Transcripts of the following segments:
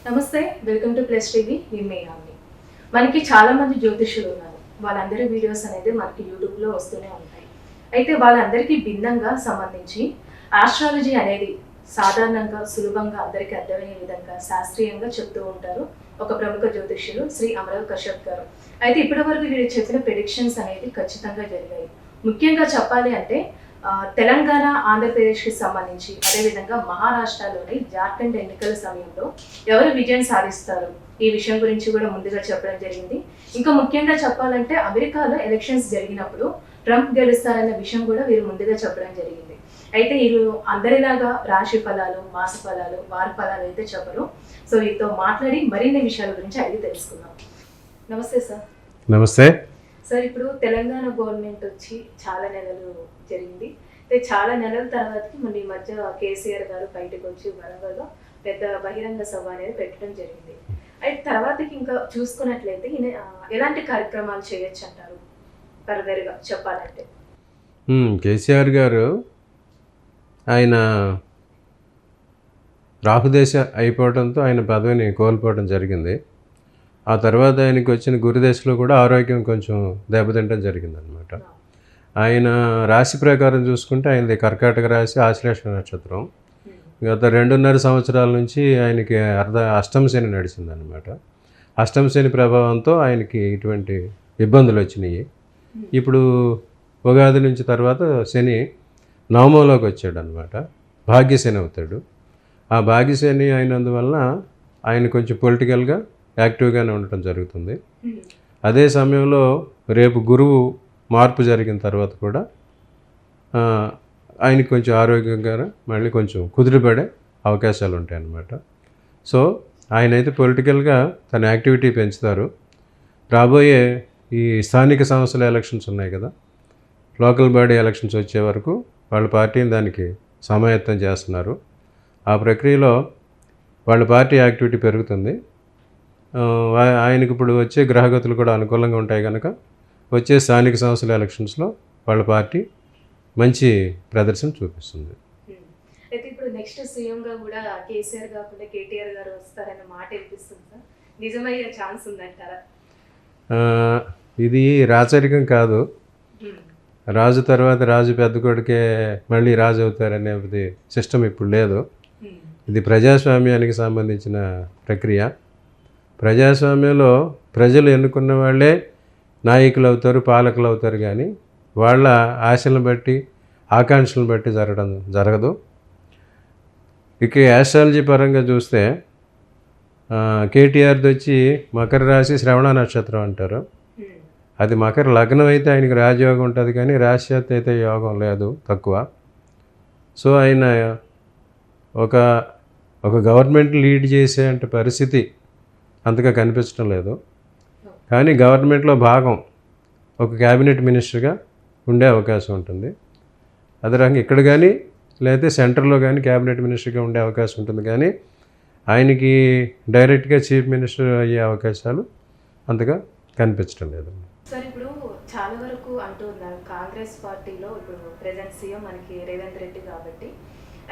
నమస్తే, welcome to plus TV. నేను మేఘాని. మనకి చాలా మంది జ్యోతిష్యులు ఉన్నారు. వాళ్ళందరి వీడియోస్ అనేది మనకి యూట్యూబ్లో వస్తూనే ఉంటాయి. అయితే వాళ్ళందరికీ భిన్నంగా సంబంధించి ఆస్ట్రాలజీ అనేది సాధారణంగా సులభంగా అందరికీ అర్థమయ్యే విధంగా శాస్త్రీయంగా చెప్తూ ఉంటారు ఒక ప్రముఖ జ్యోతిష్యులు శ్రీ అమరవ్ కశ్యప్ గారు. అయితే ఇప్పటి వరకు వీరు చెప్పిన ప్రెడిక్షన్స్ అనేది ఖచ్చితంగా జరిగాయి. ముఖ్యంగా చెప్పాలి అంటే తెలంగాణ, ఆంధ్రప్రదేశ్కి సంబంధించి అదేవిధంగా మహారాష్ట్రలోని జార్ఖండ్ ఎన్నికల సమయంలో ఎవరు విజయం సాధిస్తారు ఈ విషయం గురించి కూడా ముందుగా చెప్పడం జరిగింది. ఇంకా ముఖ్యంగా చెప్పాలంటే అమెరికాలో ఎలక్షన్స్ జరిగినప్పుడు ట్రంప్ గెలుస్తారన్న విషయం కూడా వీరు ముందుగా చెప్పడం జరిగింది. అయితే వీరు అందరిలాగా రాశి ఫలాలు, మాస ఫలాలు, వార ఫలాలు అయితే చెప్పరు. సో వీరితో మాట్లాడి మరిన్ని విషయాల గురించి అడిగి తెలుసుకుందాం. నమస్తే సార్. నమస్తే సార్. ఇప్పుడు తెలంగాణ గవర్నమెంట్ వచ్చి చాలా నెలలు జరిగింది. చాలా నెలల తర్వాతకి మన ఈ మధ్య కేసీఆర్ గారు బయటకు వచ్చి వరంగల్లో పెద్ద బహిరంగ సభ అనేది పెట్టడం జరిగింది. అయితే తర్వాతకి ఇంకా చూసుకున్నట్లయితే ఎలాంటి కార్యక్రమాలు చేయొచ్చు అంటారు ఫర్దర్గా చెప్పాలంటే? కేసీఆర్ గారు ఆయన రాహుదేశ అయిపోవడంతో ఆయన పదవిని కోల్పోవడం జరిగింది. ఆ తర్వాత ఆయనకి వచ్చిన గురుదశలో కూడా ఆరోగ్యం కొంచెం దెబ్బతింటం జరిగిందనమాట. ఆయన రాశి ప్రకారం చూసుకుంటే ఆయనది కర్కాటక రాశి, ఆశ్లేష నక్షత్రం. గత 2.5 సంవత్సరాల నుంచి ఆయనకి అష్టమ శని నడిచిందనమాట. అష్టమ శని ప్రభావంతో ఆయనకి ఇటువంటి ఇబ్బందులు వచ్చినాయి. ఇప్పుడు ఉగాది నుంచి తర్వాత శని నవమంలోకి వచ్చాడు అనమాట. భాగ్యశని అవుతాడు. ఆ భాగ్యశని అయినందువలన ఆయన కొంచెం పొలిటికల్గా యాక్టివ్గానే ఉండటం జరుగుతుంది. అదే సమయంలో రేపు గురువు మార్పు జరిగిన తర్వాత కూడా ఆయనకి కొంచెం ఆరోగ్యంగా మళ్ళీ కొంచెం కుదిరిపడే అవకాశాలు ఉంటాయి అన్నమాట. సో ఆయన అయితే పొలిటికల్గా తన యాక్టివిటీ పెంచుతారు. రాబోయే ఈ స్థానిక సంస్థల ఎలక్షన్స్ ఉన్నాయి కదా, లోకల్ బాడీ ఎలక్షన్స్ వచ్చే వరకు వాళ్ళ పార్టీని దానికి సమాయత్తం చేస్తున్నారు. ఆ ప్రక్రియలో వాళ్ళ పార్టీ యాక్టివిటీ పెరుగుతుంది. ఆయనకి ఇప్పుడు వచ్చే గ్రహగతులు కూడా అనుకూలంగా ఉంటాయి కనుక వచ్చే స్థానిక సంస్థల ఎలక్షన్స్లో వాళ్ళ పార్టీ మంచి ప్రదర్శన చూపిస్తుంది. అయితే ఇప్పుడు నెక్స్ట్ సీఎంగా కూడా కేసీఆర్ కాకుండా కేటీఆర్ గారు వస్తారన్న మాట వినిపిస్తుంది సార్. నిజమయ్యే ఛాన్స్ ఉందంటారా? ఇది రాచరికం కాదు. రాజు తర్వాత రాజు పెద్ద కొడుకే మళ్ళీ రాజు అవుతారనేది సిస్టమ్ ఇప్పుడు లేదు. ఇది ప్రజాస్వామ్యానికి సంబంధించిన ప్రక్రియ. ప్రజాస్వామ్యంలో ప్రజలు ఎన్నుకున్న వాళ్ళే నాయకులు అవుతారు, పాలకులు అవుతారు. కానీ వాళ్ళ ఆశలను బట్టి, ఆకాంక్షలను బట్టి జరగదు. ఇక యాస్ట్రాలజీ పరంగా చూస్తే కేటీఆర్ది వచ్చి మకర రాశి, శ్రవణ నక్షత్రం అంటారు. అది మకర లగ్నం అయితే ఆయనకి రాజయోగం ఉంటుంది, కానీ రాశ్యాత్ అయితే యోగం లేదు, తక్కువ. సో ఆయన ఒక గవర్నమెంట్ లీడ్ చేసే అంటే పరిస్థితి అంతగా కనిపించడం లేదు. కానీ గవర్నమెంట్లో భాగం ఒక క్యాబినెట్ మినిస్టర్గా ఉండే అవకాశం ఉంటుంది. అదే రకంగా ఇక్కడ కానీ లేకపోతే సెంటర్లో కానీ క్యాబినెట్ మినిస్టర్గా ఉండే అవకాశం ఉంటుంది. కానీ ఆయనకి డైరెక్ట్గా చీఫ్ మినిస్టర్ అయ్యే అవకాశాలు అంతగా కనిపించడం లేదు. సార్, ఇప్పుడు చాలా వరకు అంటూ ఉన్నారు కాంగ్రెస్ పార్టీలో ఇప్పుడు ప్రెజెంట్ సీఎం మనకి రేవంత్ రెడ్డి కాబట్టి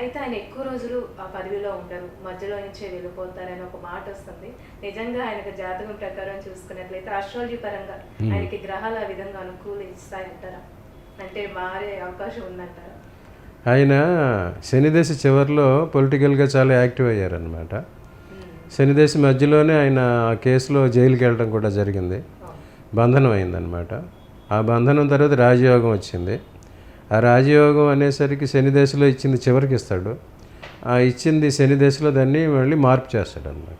అయితే ఆయన ఎక్కువ రోజులు ఆ పదవిలో ఉండరు, మధ్యలో నుంచే వెళ్ళిపోతారని ఒక మాట వస్తుంది. నిజంగా ఆయనకు జాతకం ప్రకారం చూసుకున్నట్లయితే ఆస్ట్రాలజీ పరంగా ఆయనకి గ్రహాలు ఆ విధంగా అనుకూలిస్తాయంటారా? అంటే మారే అవకాశం ఉందంటారా? ఆయన శనిదశ చివరిలో పొలిటికల్గా చాలా యాక్టివ్ అయ్యారనమాట. శనిదశ మధ్యలోనే ఆయన ఆ కేసులో జైలుకి వెళ్ళడం కూడా జరిగింది. బంధనం అయిందనమాట. ఆ బంధనం తర్వాత రాజయోగం వచ్చింది. ఆ రాజయోగం అనేసరికి శని దశలో ఇచ్చింది చివరికి ఇస్తాడు. ఆ ఇచ్చింది శని దశలో దాన్ని మళ్ళీ మార్పు చేస్తాడు అనమాట.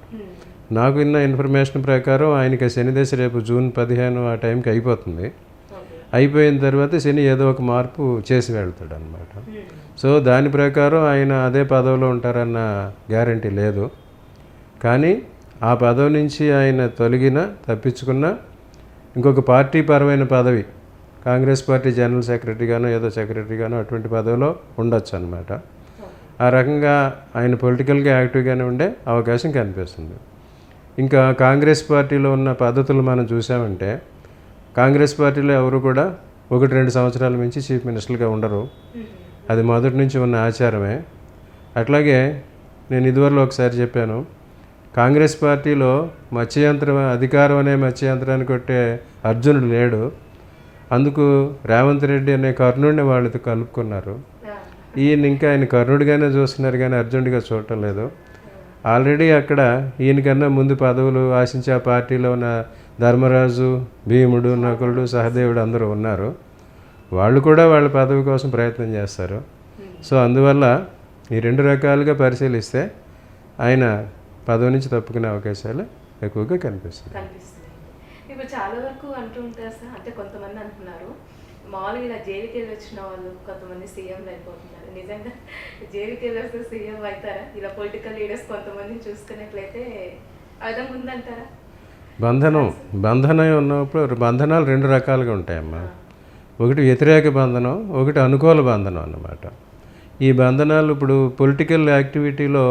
నాకు విన్న ఇన్ఫర్మేషన్ ప్రకారం ఆయనకి శని దశ రేపు జూన్ 15 ఆ టైంకి అయిపోతుంది. అయిపోయిన తర్వాత శని ఏదో ఒక మార్పు చేసి వెళ్తాడు అనమాట. సో దాని ప్రకారం ఆయన అదే పదవిలో ఉంటారన్న గ్యారంటీ లేదు. కానీ ఆ పదవి నుంచి ఆయన తప్పించుకున్న ఇంకొక పార్టీ పరమైన పదవి, కాంగ్రెస్ పార్టీ జనరల్ సెక్రటరీగానో ఏదో సెక్రటరీగానో అటువంటి పదవిలో ఉండొచ్చు అనమాట. ఆ రకంగా ఆయన పొలిటికల్గా యాక్టివ్గానే ఉండే అవకాశం కనిపిస్తుంది. ఇంకా కాంగ్రెస్ పార్టీలో ఉన్న పద్ధతులు మనం చూసామంటే కాంగ్రెస్ పార్టీలో ఎవరు కూడా 1-2 సంవత్సరాల మించి చీఫ్ మినిస్టర్గా ఉండరు. అది మొదటి నుంచి ఉన్న ఆచారమే. అట్లాగే నేను ఇదివరలో ఒకసారి చెప్పాను, కాంగ్రెస్ పార్టీలో మత్స్యయంత్రం అధికారం అనే మత్స్యయంత్రాన్ని కొట్టే అర్జునుడు లేడు. అందుకు రేవంత్ రెడ్డి అనే కర్ణుడిని వాళ్ళతో కలుపుకున్నారు. ఈయన ఇంకా ఆయన కర్ణుడిగానే చూస్తున్నారు కానీ అర్జునుడిగా చూడటం లేదు. ఆల్రెడీ అక్కడ ఈయనకన్నా ముందు పదవులు ఆశించే ఆ పార్టీలో ఉన్న ధర్మరాజు, భీముడు, నకులుడు, సహదేవుడు అందరూ ఉన్నారు. వాళ్ళు కూడా వాళ్ళ పదవి కోసం ప్రయత్నం చేస్తారు. సో అందువల్ల ఈ రెండు రకాలుగా పరిశీలిస్తే ఆయన పదవి నుంచి తప్పుకునే అవకాశాలు ఎక్కువగా కనిపిస్తున్నాయి. ఇప్పుడు చాలా వరకు అంటూ ఉంటారు సార్, అంటే కొంతమంది అంటున్నారు మామూలుగా ఇలా జైలుకి వెళ్ళి వచ్చిన వాళ్ళు కొంతమంది సీఎంలు అయిపోతున్నారు. నిజంగా జైలుకి వెళ్ళి వస్తే సీఎం అవుతారా? ఇలా పొలిటికల్ లీడర్స్ కొంతమంది చూసుకున్నట్లయితే అర్థం ఉందంటారా? బంధనం ఉన్నప్పుడు బంధనాలు రెండు రకాలుగా ఉంటాయమ్మా. ఒకటి వ్యతిరేక బంధనం, ఒకటి అనుకూల బంధనం అన్నమాట. ఈ బంధనాలు ఇప్పుడు పొలిటికల్ యాక్టివిటీలో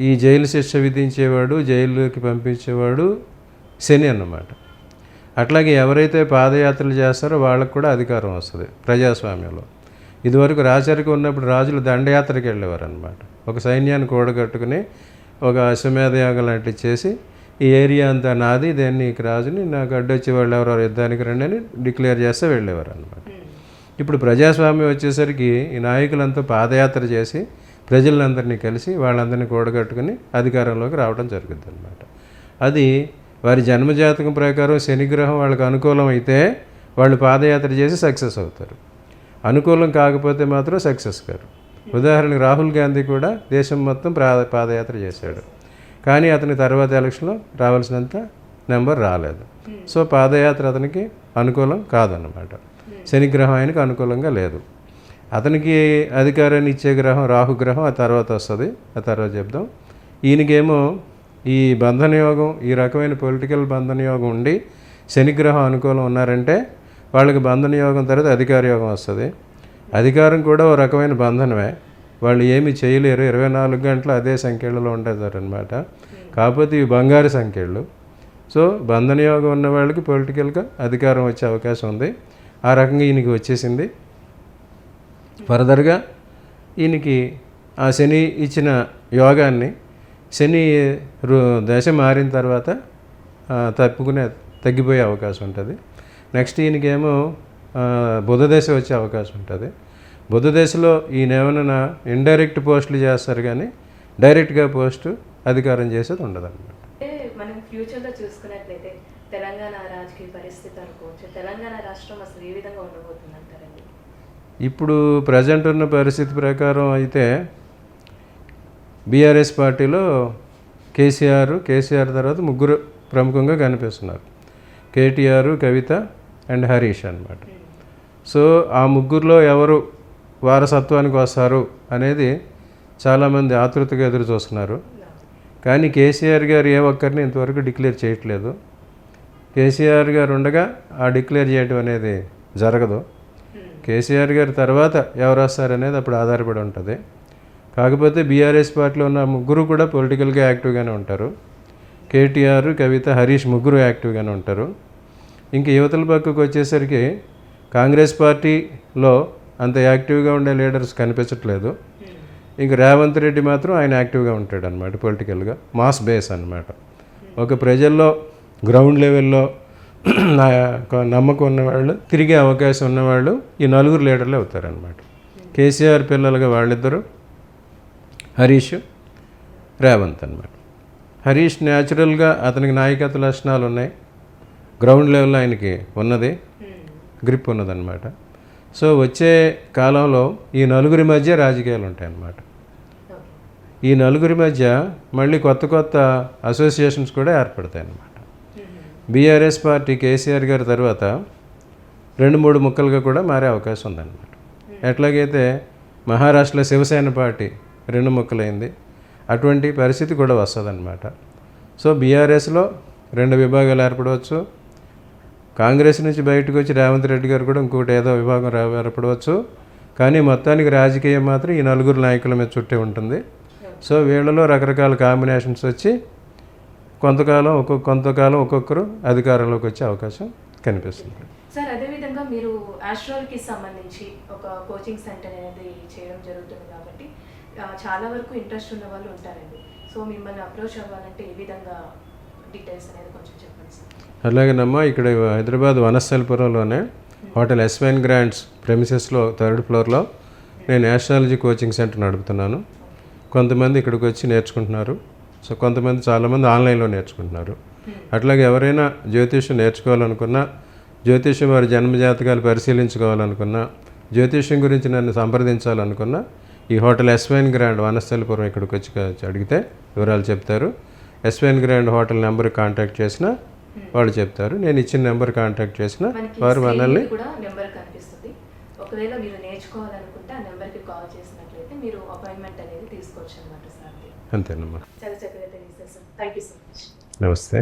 ఈ జైలు శిక్ష విధించేవాడు, జైలుకి పంపించేవాడు శని అన్నమాట. అట్లాగే ఎవరైతే పాదయాత్రలు చేస్తారో వాళ్ళకు కూడా అధికారం వస్తుంది ప్రజాస్వామ్యంలో. ఇదివరకు రాచరికం ఉన్నప్పుడు రాజులు దండయాత్రకి వెళ్ళేవారు అనమాట. ఒక సైన్యాన్ని కూడగట్టుకుని ఒక అశ్వమేధ యాగం లాంటివి చేసి ఈ ఏరియా అంతా నాది, దాన్ని రాజుని నాకు అడ్డొచ్చే వాళ్ళు ఎవరెవరు యుద్ధానికి రండి అని డిక్లేర్ చేస్తే వెళ్ళేవారు అనమాట. ఇప్పుడు ప్రజాస్వామ్యం వచ్చేసరికి ఈ నాయకులంతా పాదయాత్ర చేసి ప్రజలందరినీ కలిసి వాళ్ళందరినీ కూడగట్టుకుని అధికారంలోకి రావడం జరుగుతుంది అనమాట. అది వారి జన్మజాతకం ప్రకారం శనిగ్రహం వాళ్ళకి అనుకూలం అయితే వాళ్ళు పాదయాత్ర చేసి సక్సెస్ అవుతారు. అనుకూలం కాకపోతే మాత్రం సక్సెస్ కారు. ఉదాహరణకు రాహుల్ గాంధీ కూడా దేశం మొత్తం పాదయాత్ర చేశాడు, కానీ అతని తర్వాత ఎలక్షన్లో రావాల్సినంత నెంబర్ రాలేదు. సో పాదయాత్ర అతనికి అనుకూలం కాదన్నమాట. శనిగ్రహం ఆయనకు అనుకూలంగా లేదు. అతనికి అధికారాన్ని ఇచ్చే గ్రహం రాహుగ్రహం, ఆ తర్వాత వస్తుంది, ఆ తర్వాత చెప్దాం. ఈయనకేమో ఈ బంధన యోగం, ఈ రకమైన పొలిటికల్ బంధన యోగం ఉండి శనిగ్రహం అనుకూలం ఉన్నారంటే వాళ్ళకి బంధన యోగం తర్వాత అధికార యోగం వస్తుంది. అధికారం కూడా ఓ రకమైన బంధనమే. వాళ్ళు ఏమి చేయలేరు, 24 గంటలు అదే సంఖ్యలలో ఉండేదారనమాట. కాకపోతే ఇవి బంగారు సంఖ్యలు. సో బంధన యోగం ఉన్న వాళ్ళకి పొలిటికల్గా అధికారం వచ్చే అవకాశం ఉంది. ఆ రకంగా ఈయనకి వచ్చేసింది. ఫర్దర్గా ఈయనకి ఆ శని ఇచ్చిన యోగాన్ని శని దశ మారిన తర్వాత తగ్గిపోయే అవకాశం ఉంటుంది. నెక్స్ట్ ఈయనకేమో బుధ దశ వచ్చే అవకాశం ఉంటుంది. బుధ దశలో ఈయన ఏమైనా ఇండైరెక్ట్ పోస్టులు చేస్తారు కానీ డైరెక్ట్గా పోస్టు అధికారం చేసేది ఉండదు అనమాట. మనం ఫ్యూచర్లో చూసుకున్నట్లయితే తెలంగాణ రాజకీయ పరిస్థితి అనుకోవచ్చు, తెలంగాణ రాష్ట్రం అసలు ఏ విధంగా ఉండబోతుంది అంటారండి? ఇప్పుడు ప్రజెంట్ ఉన్న పరిస్థితి ప్రకారం అయితే బీఆర్ఎస్ పార్టీలో కేసీఆర్ తర్వాత ముగ్గురు ప్రముఖంగా కనిపిస్తున్నారు. కేటీఆర్, కవిత అండ్ హరీష్ అన్నమాట. సో ఆ ముగ్గురులో ఎవరు వారసత్వానికి వస్తారు అనేది చాలామంది ఆతృతగా ఎదురు చూస్తున్నారు. కానీ కేసీఆర్ గారు ఏ ఒక్కరిని ఇంతవరకు డిక్లేర్ చేయట్లేదు. కేసీఆర్ గారు ఉండగా ఆ డిక్లేర్ చేయడం అనేది జరగదు. కేసీఆర్ గారి తర్వాత ఎవరు వస్తారనేది అప్పుడు ఆధారపడి ఉంటుంది. కాకపోతే బీఆర్ఎస్ పార్టీలో ఉన్న ముగ్గురు కూడా పొలిటికల్గా యాక్టివ్గానే ఉంటారు. కేటీఆర్, కవిత, హరీష్ ముగ్గురు యాక్టివ్గానే ఉంటారు. ఇంక యువతల పక్కకు వచ్చేసరికి కాంగ్రెస్ పార్టీలో అంత యాక్టివ్గా ఉండే లీడర్స్ కనిపించట్లేదు. ఇంక రేవంత్ రెడ్డి మాత్రం ఆయన యాక్టివ్గా ఉంటాడు అనమాట. పొలిటికల్గా మాస్ బేస్ అనమాట. ఒక ప్రజల్లో గ్రౌండ్ లెవెల్లో నమ్మకం ఉన్నవాళ్ళు, తిరిగే అవకాశం ఉన్నవాళ్ళు ఈ నలుగురు లీడర్లే అవుతారనమాట. కేసీఆర్ పిల్లలుగా వాళ్ళిద్దరు, హరీష్, రేవంత్ అనమాట. హరీష్ న్యాచురల్గా అతనికి నాయకత్వ లక్షణాలు ఉన్నాయి. గ్రౌండ్ లెవెల్లో ఆయనకి ఉన్నది, గ్రిప్ ఉన్నదన్నమాట. సో వచ్చే కాలంలో ఈ నలుగురి మధ్య రాజకీయాలు ఉంటాయన్నమాట. ఈ నలుగురి మధ్య మళ్ళీ కొత్త అసోసియేషన్స్ కూడా ఏర్పడతాయి అన్నమాట. బీఆర్ఎస్ పార్టీ కేసీఆర్ గారి తర్వాత 2-3 ముక్కలుగా కూడా మారే అవకాశం ఉందన్నమాట. ఎట్లాగైతే మహారాష్ట్రలో శివసేన పార్టీ 2 ముక్కలైంది, అటువంటి పరిస్థితి కూడా వస్తుందన్నమాట. సో బీఆర్ఎస్లో 2 విభాగాలు ఏర్పడవచ్చు. కాంగ్రెస్ నుంచి బయటకు వచ్చి రేవంత్ రెడ్డి గారు కూడా ఇంకోటి ఏదో విభాగం ఏర్పడవచ్చు. కానీ మొత్తానికి రాజకీయం మాత్రం ఈ నలుగురు నాయకుల మీద చుట్టే ఉంటుంది. సో వీళ్ళలో రకరకాల కాంబినేషన్స్ వచ్చి కొంతకాలం ఒక్కొక్కరు అధికారంలోకి వచ్చే అవకాశం కనిపిస్తుంది. సార్ అదేవిధంగా మీరు ఆస్ట్రాలజీకి సంబంధించి ఒక కోచింగ్ సెంటర్ అనేది చేయడం జరుగుతుంది కాబట్టి చాలా వరకు ఇంట్రెస్ట్ ఉన్న వాళ్ళు ఉంటారండి. సో మిమ్మల్ని అప్రోచ్ అవ్వాలంటే ఏ విధంగా డీటెయిల్స్ అనేది కొంచెం చెప్పండి సార్. అలాగేనమ్మా, ఇక్కడ హైదరాబాద్ వనస్థలిపురంలోనే హోటల్ ఎస్వైన్ గ్రాండ్స్ ప్రెమిసెస్లో 3rd ఫ్లోర్లో నేను యాస్ట్రాలజీ కోచింగ్ సెంటర్ నడుపుతున్నాను. కొంతమంది ఇక్కడికి వచ్చి నేర్చుకుంటున్నారు. సో కొంతమంది చాలామంది ఆన్లైన్లో నేర్చుకుంటున్నారు. అట్లాగే ఎవరైనా జ్యోతిష్యం నేర్చుకోవాలనుకున్నా, జ్యోతిష్యం వారి జన్మజాతకాలు పరిశీలించుకోవాలనుకున్నా, జ్యోతిష్యం గురించి నన్ను సంప్రదించాలనుకున్నా ఈ హోటల్ ఎస్వైన్ గ్రాండ్ వనస్థలిపురం ఇక్కడికి వచ్చి అడిగితే వివరాలు చెప్తారు. ఎస్వైన్ గ్రాండ్ హోటల్ నెంబర్ కాంటాక్ట్ చేసినా వాళ్ళు చెప్తారు. నేను ఇచ్చిన నెంబర్ కాంటాక్ట్ చేసిన వారు మనల్ని కూడా నెంబర్ కనిపిస్తుంది. ఒకవేళ మీరు నేర్చుకోవాలనుకుంటే ఆ నెంబర్కి కాల్ చేసినట్లయితే మీరు అపాయింట్మెంట్ అనేది తీసుకోవచ్చు అనమాట సార్. అంతేనమ్మా. చాలా చక్కగా తెలియదు sir. Thank you so much. నమస్తే.